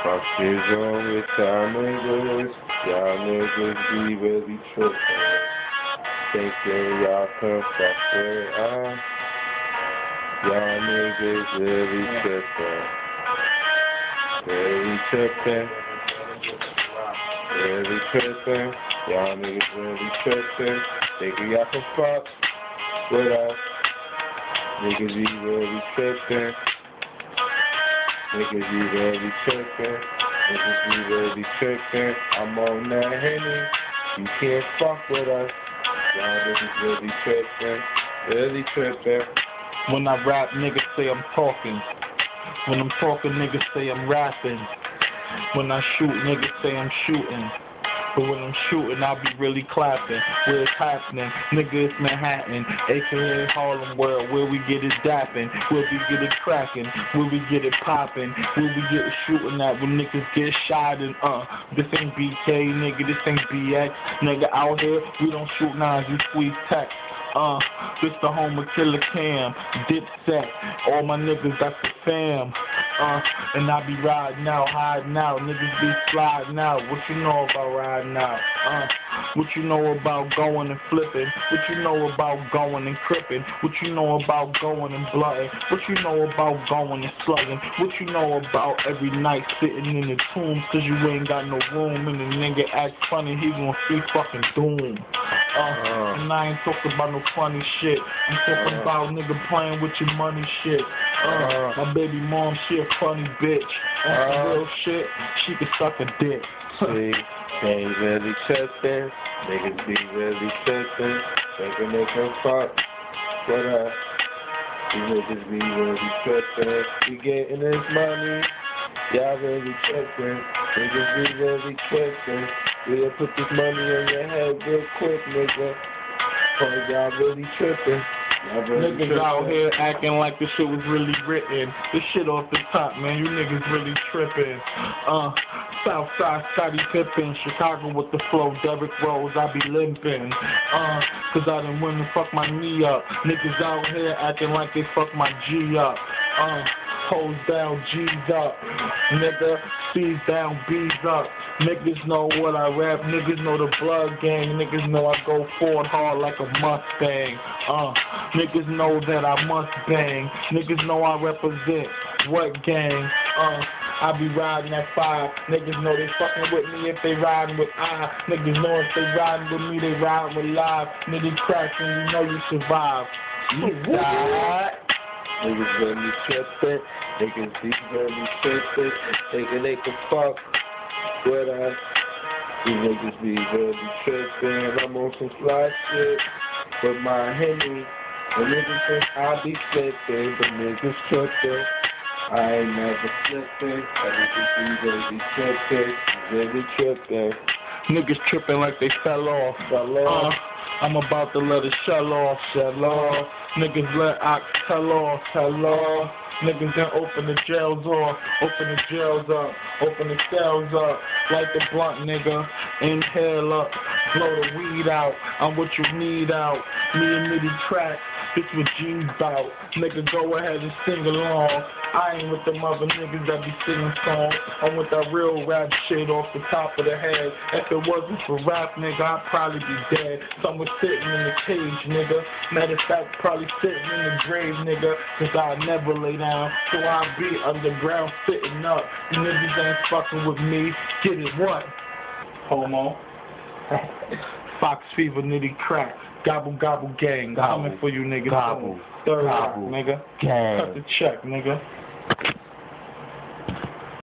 Fuck is wrong with y'all niggas? Y'all niggas be really trippin'. Thinking y'all can fuck with us. Y'all niggas really trippin'. Really trippin'. Really trippin'. Y'all niggas really trippin'. Thinking y'all can fuck with us. Niggas be really trippin'. Niggas be really trippin'. Niggas be really trippin'. I'm on that Henny. You can't fuck with us. Y'all niggas really trippin'. Really trippin'. When I rap, niggas say I'm talking. When I'm talking, niggas say I'm rapping. When I shoot, niggas say I'm shooting. But when I'm shooting, I be really clapping. Where it's happening, nigga, it's Manhattan, aka Harlem World, where we get it dapping, where we get it cracking, where we get it popping, where we get it shooting at, when niggas get shot and this ain't BK, nigga, this ain't BX, nigga, out here, we don't shoot nines, we squeeze text. This the home of Killer Cam, Dipset, all my niggas, that's the fam. And I be riding out, hiding out, niggas be sliding out. What you know about riding out? What you know about going and flipping? What you know about going and crippin'? What you know about going and blooding? What you know about going and slugging? What you know about every night sitting in the tombs cause you ain't got no room and the nigga act funny, he gon' see fucking doom. And I ain't talking about no funny shit. I'm talking about nigga playing with your money shit. My baby mom, she a funny bitch. On some real shit, she can suck a dick. See, they ain't really trippin'. Niggas be really trippin'. Thinking they can fuck with us. These niggas be really trippin'. We getting this money. Y'all really trippin'. Niggas be really trippin'. We'll put this money on your head real quick, nigga. Cause y'all really trippin'. Niggas out here acting like this shit was really written. This shit off the top, man. You niggas really trippin'. Southside, Scottie Pippen. Chicago with the flow, Derrick Rose. I be limping. Cause I done win and fuck my knee up. Niggas out here acting like they fuck my G up. Hoes down, G's up. Nigga, C's down, B's up. Niggas know what I rap. Niggas know the blood gang. Niggas know I go forward hard like a Mustang. Niggas know that I must bang. Niggas know I represent what gang. I be riding at 5. Niggas know they fucking with me if they riding with I. Niggas know if they riding with me, they riding with live. Niggas cracking, you know you survive. You died. Niggas really trippin', niggas be really trippin', thinking they can fuck with us. These niggas be really trippin', I'm on some fly shit with my Henny. And niggas think I be flippin', but niggas trippin'. I ain't never flippin', niggas be really trippin', Niggas trippin' like they fell off. I'm about to let it shell off. Niggas let Ox tell off. Niggas then open the jails off, open the jails up, open the cells up, light the blunt, nigga, inhale up, blow the weed out, I'm what you need out, me and Nitty Crack, this what G's bout, nigga go ahead and sing along, I ain't with them other niggas that be singing songs, I'm with that real rap shit off the top of the head, if it wasn't for rap, nigga, I'd probably be dead, somewhere sitting in the cage, nigga, matter of fact, probably sitting in the grave, nigga, cause I never lay down, so I be underground sitting up. You niggas ain't fucking with me. Get it what? Homo. Fox Fever, Nitty Crack. Gobble gobble gang. Coming for you niggas. Gobble. Third rock, nigga. Gang. Cut the check, nigga.